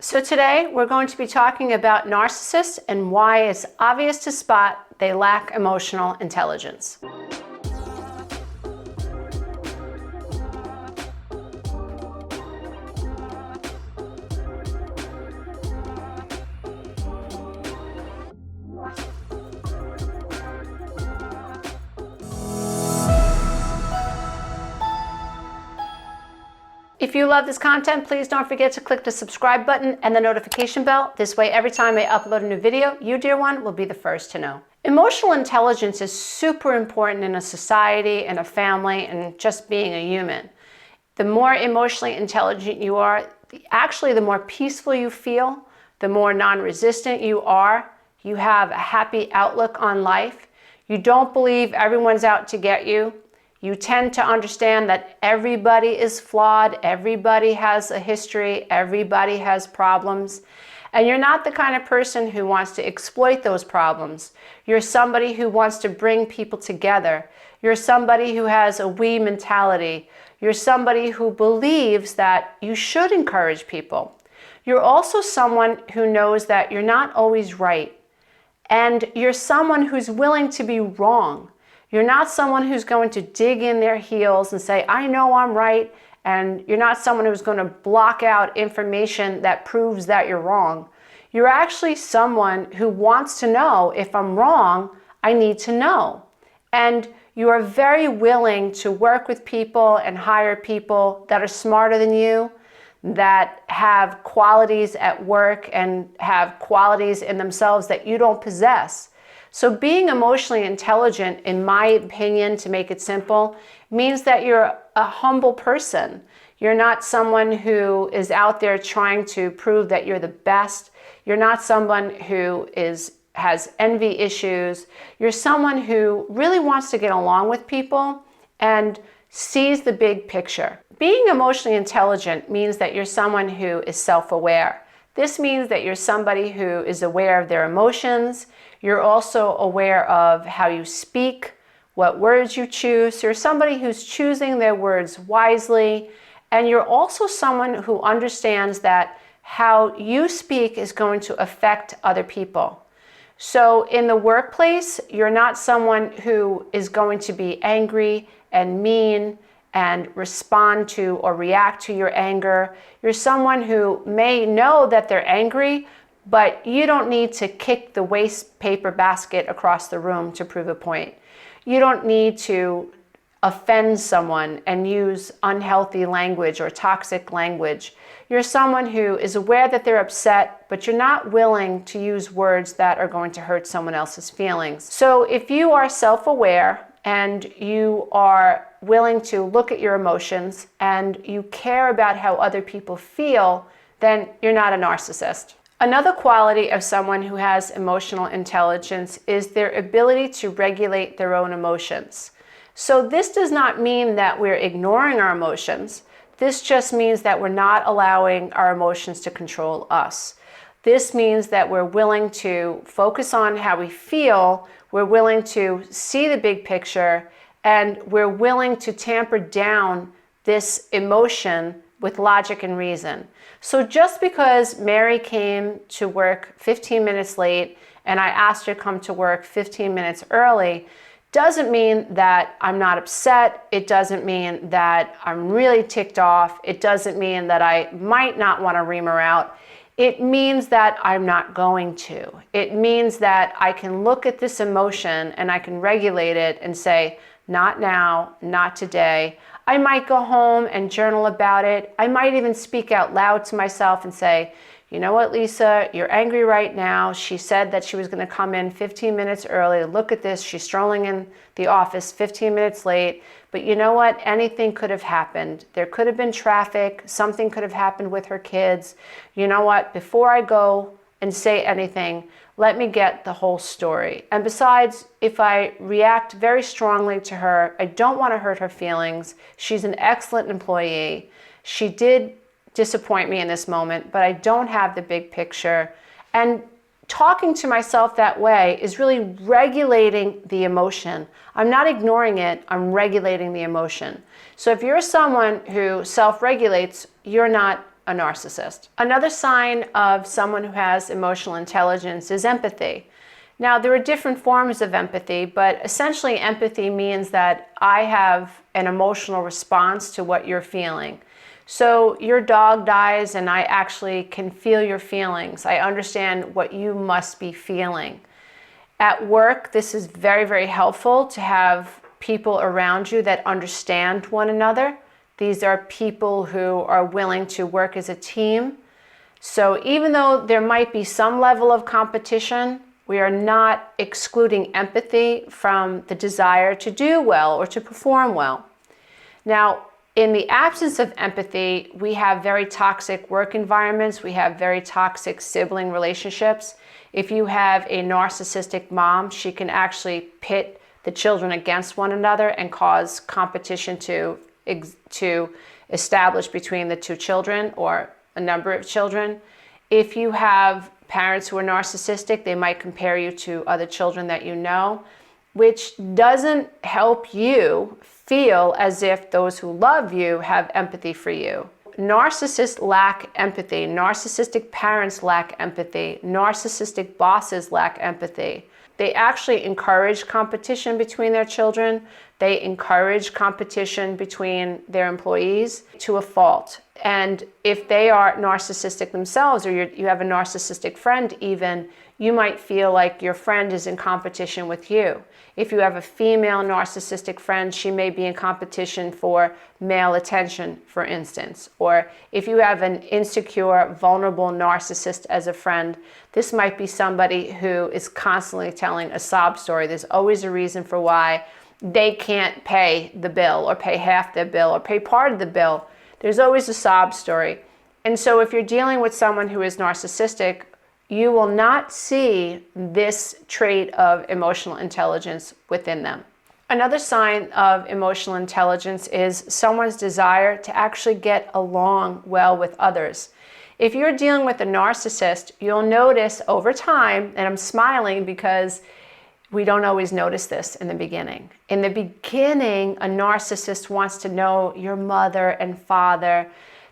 So today we're going to be talking about narcissists and why it's obvious to spot they lack emotional intelligence. If you love this content, please don't forget to click the subscribe button and the notification bell. This way, every time I upload a new video, you, dear one, will be the first to know. Emotional intelligence is super important in a society, in a family, and just being a human. The more emotionally intelligent you are, actually the more peaceful you feel, the more non-resistant you are. You have a happy outlook on life. You don't believe everyone's out to get you. You tend to understand that everybody is flawed, everybody has a history, everybody has problems, and you're not the kind of person who wants to exploit those problems. You're somebody who wants to bring people together. You're somebody who has a we mentality. You're somebody who believes that you should encourage people. You're also someone who knows that you're not always right, and you're someone who's willing to be wrong. You're not someone who's going to dig in their heels and say, I know I'm right, and you're not someone who's going to block out information that proves that you're wrong. You're actually someone who wants to know, if I'm wrong, I need to know. And you are very willing to work with people and hire people that are smarter than you, that have qualities at work and have qualities in themselves that you don't possess. So being emotionally intelligent, in my opinion, to make it simple, means that you're a humble person. You're not someone who is out there trying to prove that you're the best. You're not someone who has envy issues. You're someone who really wants to get along with people and sees the big picture. Being emotionally intelligent means that you're someone who is self-aware. This means that you're somebody who is aware of their emotions. You're also aware of how you speak, what words you choose. You're somebody who's choosing their words wisely. And you're also someone who understands that how you speak is going to affect other people. So in the workplace, you're not someone who is going to be angry and mean and respond to or react to your anger. You're someone who may know that they're angry, but you don't need to kick the waste paper basket across the room to prove a point. You don't need to offend someone and use unhealthy language or toxic language. You're someone who is aware that they're upset, but you're not willing to use words that are going to hurt someone else's feelings. So if you are self-aware and you are willing to look at your emotions and you care about how other people feel, then you're not a narcissist. Another quality of someone who has emotional intelligence is their ability to regulate their own emotions. So this does not mean that we're ignoring our emotions. This just means that we're not allowing our emotions to control us. This means that we're willing to focus on how we feel, we're willing to see the big picture, and we're willing to tamper down this emotion with logic and reason. So just because Mary came to work 15 minutes late and I asked her to come to work 15 minutes early doesn't mean that I'm not upset. It doesn't mean that I'm really ticked off. It doesn't mean that I might not want to ream her out. It means that I'm not going to. It means that I can look at this emotion and I can regulate it and say, not now, not today. I might go home and journal about it. I might even speak out loud to myself and say, you know what, Lisa, you're angry right now. She said that she was going to come in 15 minutes early. Look at this. She's strolling in the office 15 minutes late. But you know what? Anything could have happened. There could have been traffic. Something could have happened with her kids. You know what? Before I go and say anything, let me get the whole story. And besides, if I react very strongly to her, I don't want to hurt her feelings. She's an excellent employee. She did disappoint me in this moment, but I don't have the big picture. And talking to myself that way is really regulating the emotion. I'm not ignoring it, I'm regulating the emotion. So if you're someone who self-regulates, you're not a narcissist. Another sign of someone who has emotional intelligence is empathy. Now, there are different forms of empathy, but essentially empathy means that I have an emotional response to what you're feeling. So your dog dies and I actually can feel your feelings. I understand what you must be feeling. At work, this is very, very helpful to have people around you that understand one another. These are people who are willing to work as a team. So even though there might be some level of competition, we are not excluding empathy from the desire to do well or to perform well. Now, in the absence of empathy, we have very toxic work environments. We have very toxic sibling relationships. If you have a narcissistic mom, she can actually pit the children against one another and cause competition to establish between the two children or a number of children. If you have parents who are narcissistic, they might compare you to other children that you know, which doesn't help you feel as if those who love you have empathy for you. Narcissists lack empathy. Narcissistic parents lack empathy. Narcissistic bosses lack empathy. They actually encourage competition between their children. They encourage competition between their employees to a fault. And if they are narcissistic themselves, or you have a narcissistic friend even, you might feel like your friend is in competition with you. If you have a female narcissistic friend, she may be in competition for male attention, for instance. Or if you have an insecure, vulnerable narcissist as a friend, this might be somebody who is constantly telling a sob story. There's always a reason for why they can't pay the bill, or pay half the bill, or pay part of the bill. There's always a sob story. And so if you're dealing with someone who is narcissistic, you will not see this trait of emotional intelligence within them. Another sign of emotional intelligence is someone's desire to actually get along well with others. If you're dealing with a narcissist, you'll notice over time, and I'm smiling because we don't always notice this in the beginning. In the beginning, a narcissist wants to know your mother and father.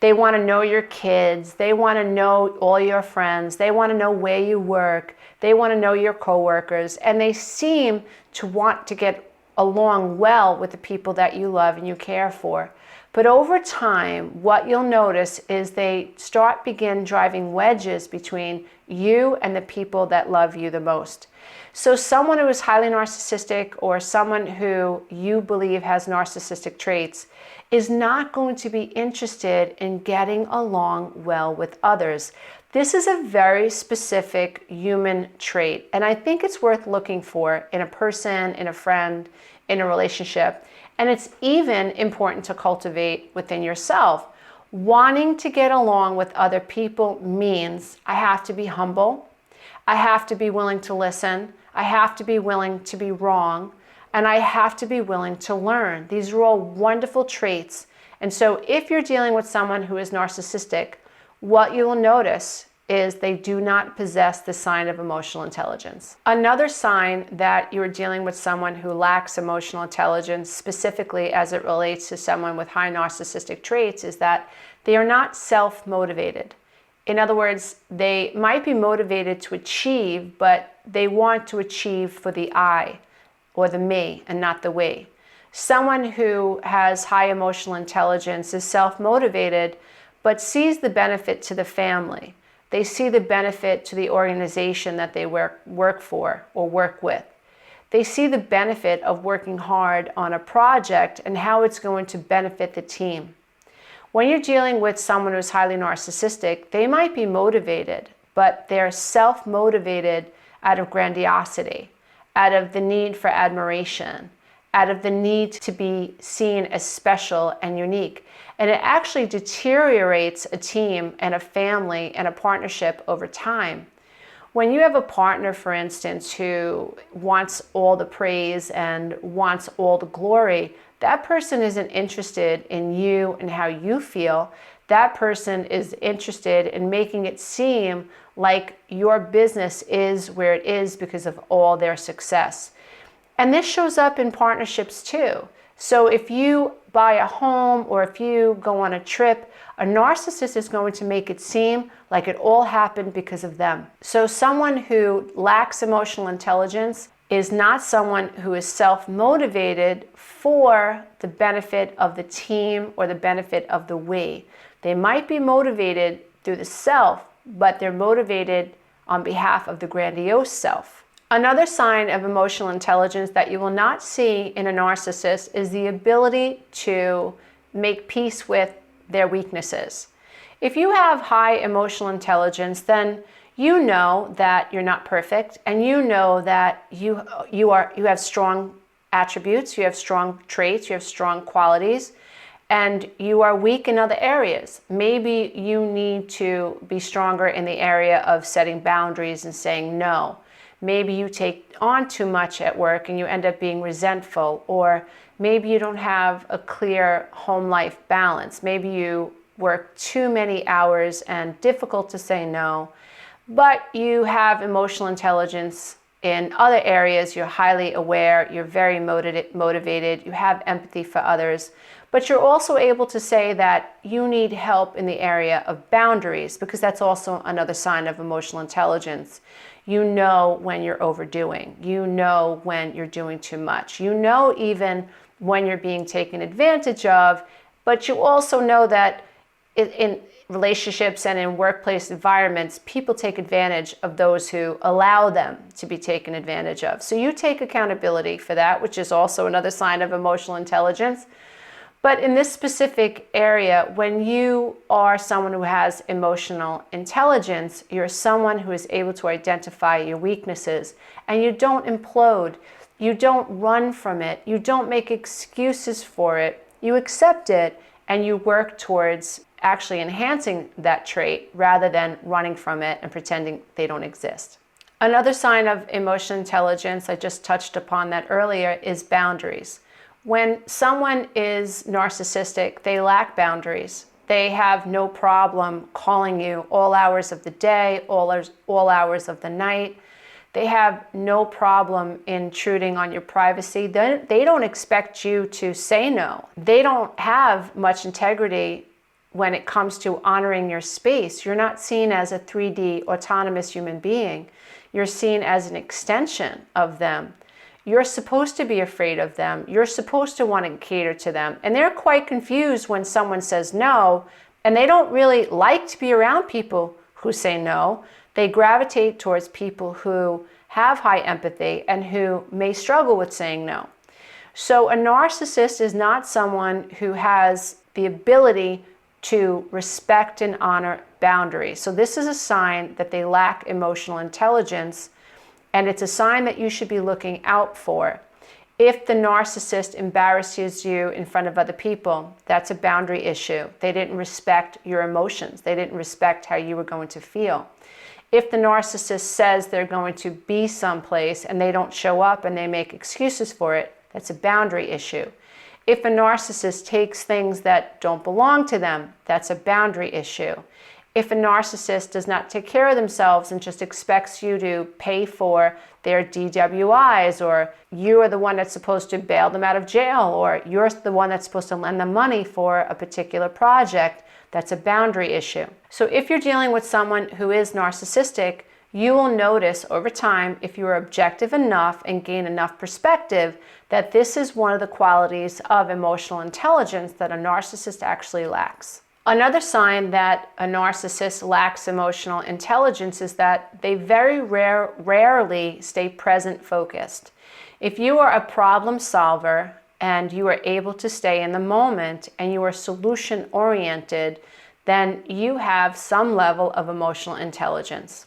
They want to know your kids. They want to know all your friends. They want to know where you work. They want to know your coworkers. And they seem to want to get along well with the people that you love and you care for. But over time, what you'll notice is they begin driving wedges between you and the people that love you the most. So someone who is highly narcissistic, or someone who you believe has narcissistic traits, is not going to be interested in getting along well with others. This is a very specific human trait, and I think it's worth looking for in a person, in a friend, in a relationship. And it's even important to cultivate within yourself. Wanting to get along with other people means I have to be humble, I have to be willing to listen, I have to be willing to be wrong, and I have to be willing to learn. These are all wonderful traits. And so if you're dealing with someone who is narcissistic, what you will notice is they do not possess the sign of emotional intelligence. Another sign that you're dealing with someone who lacks emotional intelligence, specifically as it relates to someone with high narcissistic traits, is that they are not self-motivated. In other words, they might be motivated to achieve, but they want to achieve for the I, or the me, and not the we. Someone who has high emotional intelligence is self-motivated, but sees the benefit to the family. They see the benefit to the organization that they work for or work with. They see the benefit of working hard on a project and how it's going to benefit the team. When you're dealing with someone who's highly narcissistic, they might be motivated, but they're self-motivated out of grandiosity, out of the need for admiration, out of the need to be seen as special and unique. And it actually deteriorates a team and a family and a partnership over time. When you have a partner, for instance, who wants all the praise and wants all the glory, that person isn't interested in you and how you feel. That person is interested in making it seem like your business is where it is because of all their success. And this shows up in partnerships too. So if you buy a home or if you go on a trip, a narcissist is going to make it seem like it all happened because of them. So someone who lacks emotional intelligence is not someone who is self-motivated for the benefit of the team or the benefit of the we. They might be motivated through the self, but they're motivated on behalf of the grandiose self. Another sign of emotional intelligence that you will not see in a narcissist is the ability to make peace with their weaknesses. If you have high emotional intelligence, then you know that you're not perfect, and you know that you have strong attributes, you have strong traits, you have strong qualities, and you are weak in other areas. Maybe you need to be stronger in the area of setting boundaries and saying no. Maybe you take on too much at work and you end up being resentful, or maybe you don't have a clear home life balance. Maybe you work too many hours and difficult to say no, but you have emotional intelligence in other areas. You're highly aware, you're very motivated, you have empathy for others, but you're also able to say that you need help in the area of boundaries, because that's also another sign of emotional intelligence. You know when you're overdoing, you know when you're doing too much, you know even when you're being taken advantage of, but you also know that in relationships and in workplace environments, people take advantage of those who allow them to be taken advantage of. So you take accountability for that, which is also another sign of emotional intelligence. But in this specific area, when you are someone who has emotional intelligence, you're someone who is able to identify your weaknesses, and you don't implode, you don't run from it, you don't make excuses for it, you accept it, and you work towards actually enhancing that trait rather than running from it and pretending they don't exist. Another sign of emotional intelligence, I just touched upon that earlier, is boundaries. When someone is narcissistic, they lack boundaries. They have no problem calling you all hours of the day, all hours of the night. They have no problem intruding on your privacy. They don't expect you to say no. They don't have much integrity when it comes to honoring your space. You're not seen as a 3D autonomous human being. You're seen as an extension of them. You're supposed to be afraid of them. You're supposed to want to cater to them. And they're quite confused when someone says no, and they don't really like to be around people who say no. They gravitate towards people who have high empathy and who may struggle with saying no. So a narcissist is not someone who has the ability to respect and honor boundaries. So this is a sign that they lack emotional intelligence, and it's a sign that you should be looking out for. If the narcissist embarrasses you in front of other people, that's a boundary issue. They didn't respect your emotions. They didn't respect how you were going to feel. If the narcissist says they're going to be someplace and they don't show up and they make excuses for it, that's a boundary issue. If a narcissist takes things that don't belong to them, that's a boundary issue. If a narcissist does not take care of themselves and just expects you to pay for their DWIs, or you are the one that's supposed to bail them out of jail, or you're the one that's supposed to lend them money for a particular project, that's a boundary issue. So if you're dealing with someone who is narcissistic, you will notice over time, if you are objective enough and gain enough perspective, that this is one of the qualities of emotional intelligence that a narcissist actually lacks. Another sign that a narcissist lacks emotional intelligence is that they very rarely stay present focused. If you are a problem solver and you are able to stay in the moment and you are solution oriented, then you have some level of emotional intelligence.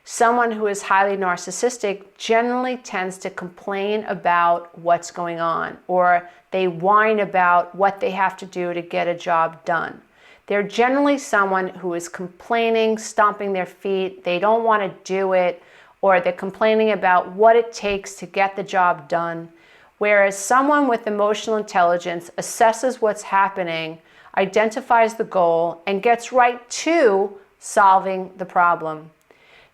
Someone who is highly narcissistic generally tends to complain about what's going on, or they whine about what they have to do to get a job done. They're generally someone who is complaining, stomping their feet, they don't want to do it, or they're complaining about what it takes to get the job done. Whereas someone with emotional intelligence assesses what's happening, identifies the goal, and gets right to solving the problem.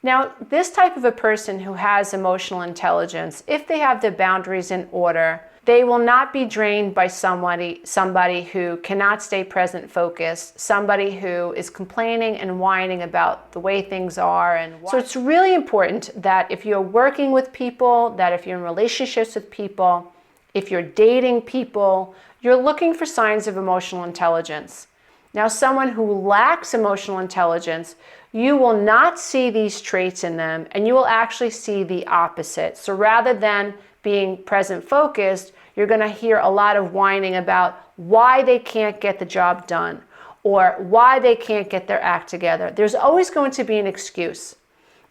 Now, this type of a person who has emotional intelligence, if they have their boundaries in order, They will not be drained by somebody who cannot stay present focused, somebody who is complaining and whining about the way things are. And so it's really important that if you're working with people, that if you're in relationships with people, if you're dating people, you're looking for signs of emotional intelligence. Now, someone who lacks emotional intelligence, you will not see these traits in them, and you will actually see the opposite. So rather than being present focused, you're going to hear a lot of whining about why they can't get the job done or why they can't get their act together. There's always going to be an excuse.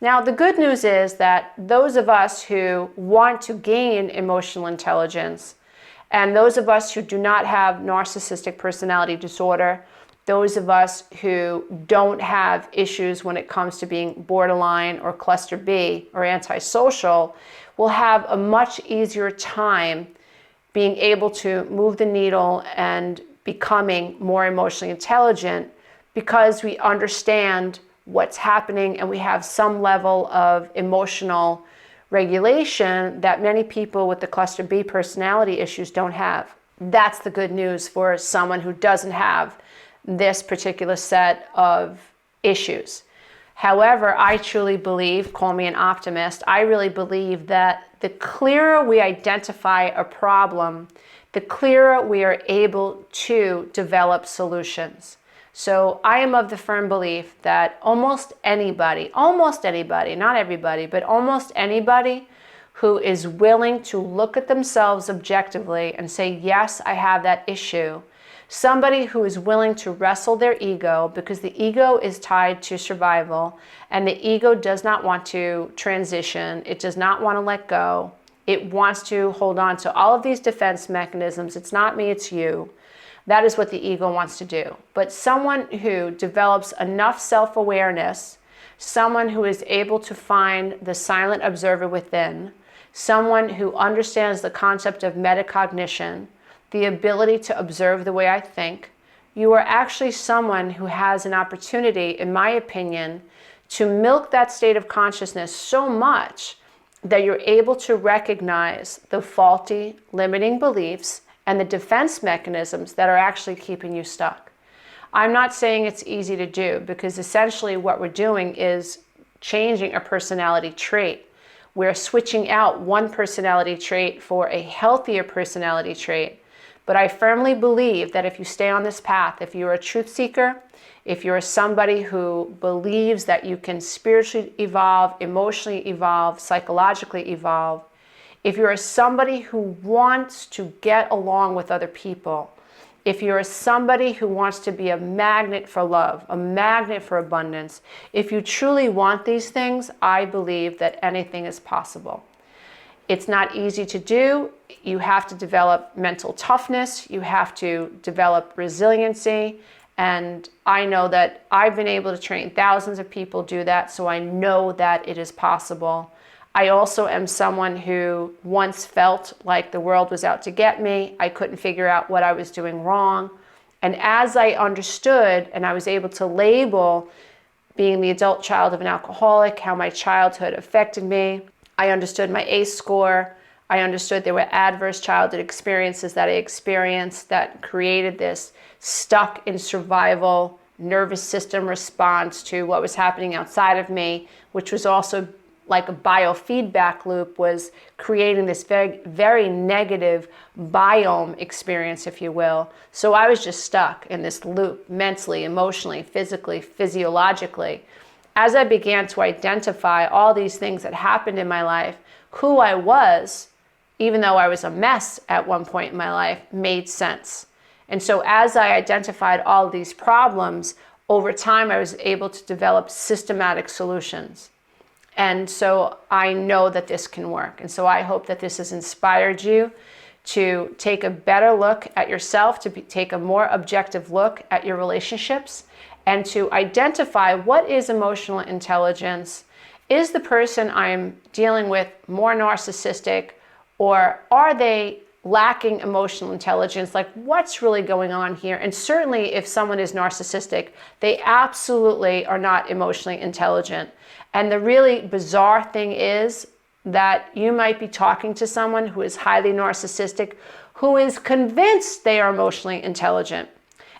Now, the good news is that those of us who want to gain emotional intelligence and those of us who do not have narcissistic personality disorder, those of us who don't have issues when it comes to being borderline or cluster B or antisocial, will have a much easier time being able to move the needle and becoming more emotionally intelligent because we understand what's happening and we have some level of emotional regulation that many people with the cluster B personality issues don't have. That's the good news for someone who doesn't have this particular set of issues. However, I truly believe, call me an optimist, I really believe that the clearer we identify a problem, the clearer we are able to develop solutions. So I am of the firm belief that almost anybody, not everybody, but almost anybody who is willing to look at themselves objectively and say, yes, I have that issue, somebody who is willing to wrestle their ego, because the ego is tied to survival and the ego does not want to transition. It does not want to let go. It wants to hold on to all of these defense mechanisms. It's not me, it's you. That is what the ego wants to do. But someone who develops enough self-awareness, someone who is able to find the silent observer within, someone who understands the concept of metacognition, the ability to observe the way I think, you are actually someone who has an opportunity, in my opinion, to milk that state of consciousness so much that you're able to recognize the faulty, limiting beliefs and the defense mechanisms that are actually keeping you stuck. I'm not saying it's easy to do, because essentially what we're doing is changing a personality trait. We're switching out one personality trait for a healthier personality trait. But I firmly believe that if you stay on this path, if you're a truth seeker, if you're somebody who believes that you can spiritually evolve, emotionally evolve, psychologically evolve, if you're somebody who wants to get along with other people, if you're somebody who wants to be a magnet for love, a magnet for abundance, if you truly want these things, I believe that anything is possible. It's not easy to do. You have to develop mental toughness. You have to develop resiliency. And I know that I've been able to train thousands of people do that, so I know that it is possible. I also am someone who once felt like the world was out to get me. I couldn't figure out what I was doing wrong. And as I understood and I was able to label being the adult child of an alcoholic, how my childhood affected me, I understood my ACE score. I understood there were adverse childhood experiences that I experienced that created this stuck in survival nervous system response to what was happening outside of me, which was also like a biofeedback loop, was creating this very, very negative biome experience, if you will. So I was just stuck in this loop mentally, emotionally, physically, physiologically. As I began to identify all these things that happened in my life, who I was, even though I was a mess at one point in my life, made sense. And so as I identified all these problems, over time I was able to develop systematic solutions. And so I know that this can work. And so I hope that this has inspired you to take a better look at yourself, to take a more objective look at your relationships, and to identify what is emotional intelligence. Is the person I'm dealing with more narcissistic, or are they lacking emotional intelligence? Like, what's really going on here? And certainly if someone is narcissistic, they absolutely are not emotionally intelligent. And the really bizarre thing is that you might be talking to someone who is highly narcissistic, who is convinced they are emotionally intelligent.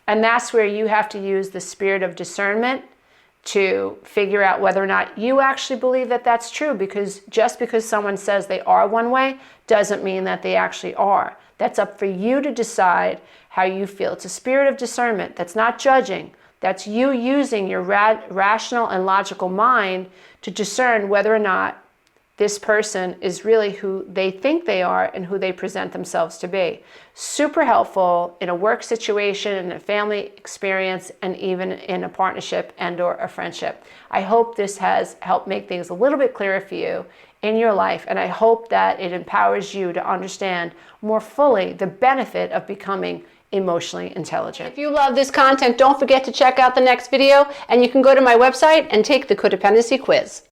And that's where you have to use the spirit of discernment to figure out whether or not you actually believe that that's true, because just because someone says they are one way doesn't mean that they actually are. That's up for you to decide how you feel. It's a spirit of discernment. That's not judging. That's you using your rational and logical mind to discern whether or not this person is really who they think they are and who they present themselves to be. Super helpful in a work situation, in a family experience, and even in a partnership and or a friendship. I hope this has helped make things a little bit clearer for you in your life, and I hope that it empowers you to understand more fully the benefit of becoming emotionally intelligent. If you love this content, don't forget to check out the next video, and you can go to my website and take the codependency quiz.